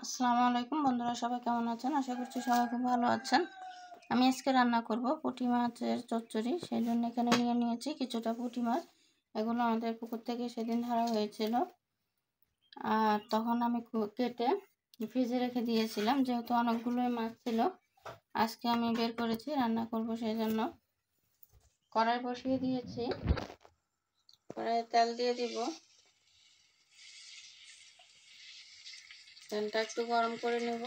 আসসালামু আলাইকুম বন্ধুরা, সবাই কেমন আছেন? আশা করছি সবাই খুব ভালো আছেন। আমি আজকে রান্না করব পুঁটি মাছের চচ্চড়ি। সেই জন্য এখানে নিয়েছি কিছুটা পুঁটি মাছ। এগুলো আমাদের পুকুর থেকে সেদিন ধরা হয়েছিল, আর তখন আমি কেটে ফ্রিজে রেখে দিয়েছিলাম। যেহেতু অনেকগুলোই মাছ ছিল, আজকে আমি বের করেছি, রান্না করব। সেই জন্য কড়াই বসিয়ে দিয়েছি। কড়াইয়ে তেল দিয়ে দিব। তেলটা একটু গরম করে নেব।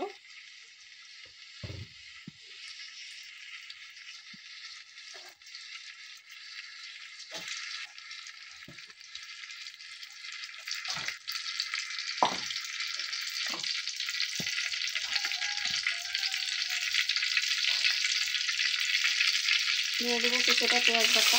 দিয়ে দেবো কিছুটা পেঁয়াজ বাটা,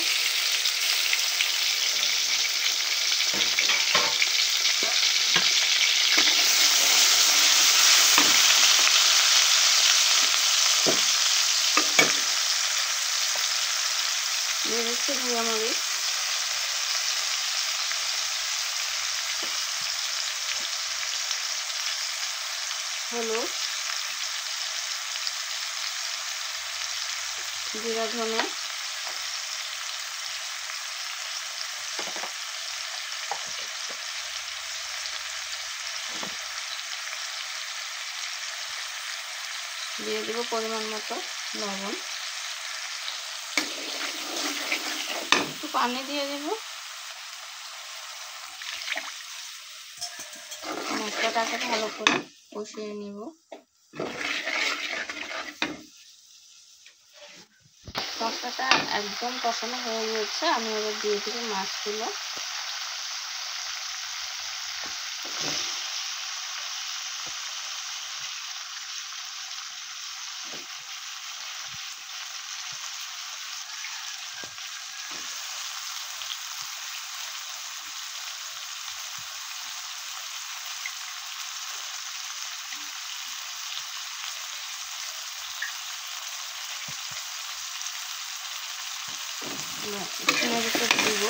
দিয়ে দিচ্ছি জিরা মরিচ, হলুদ, জিরা ধনে, দিয়ে দেবো পরিমাণ মতো লবণ, একটু পানি দিয়ে দেব। মশলাটাকে ভালো করে কষিয়ে নিব। মশলাটা একদম কষানো হয়ে গেছে। আমি এবার দিয়ে দেব মাছগুলো। দিব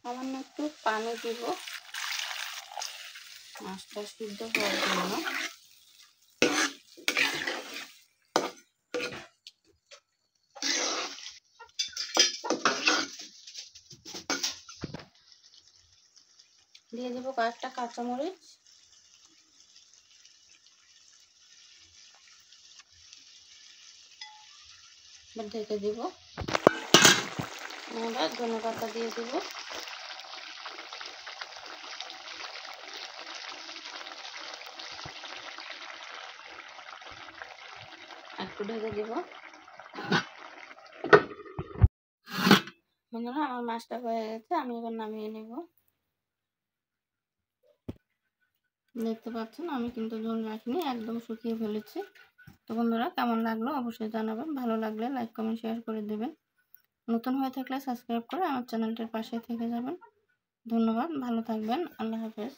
সামান্য একটু পানি দিব মাছটা সিদ্ধ হওয়ার জন্য। দিয়ে দেবো কয়েকটা কাঁচামরিচ, ঢেকে দিব। এবার ধনে পাতা দিয়ে দিব। একটু ঢেকে দিব। বন্ধুরা, আমার মাছটা হয়ে গেছে, আমি এবার নামিয়ে নেব। দেখতে পাচ্ছেন আমি কিন্তু ঝোল রাখিনি, একদম শুকিয়ে ফেলেছি। তো বন্ধুরা, কেমন লাগলো অবশ্যই জানাবেন। ভালো লাগলে লাইক কমেন্ট শেয়ার করে দেবেন। নতুন হয়ে থাকলে সাবস্ক্রাইব করে আমার চ্যানেলটির পাশে থেকে যাবেন। ধন্যবাদ, ভালো থাকবেন, আল্লাহ হাফেজ।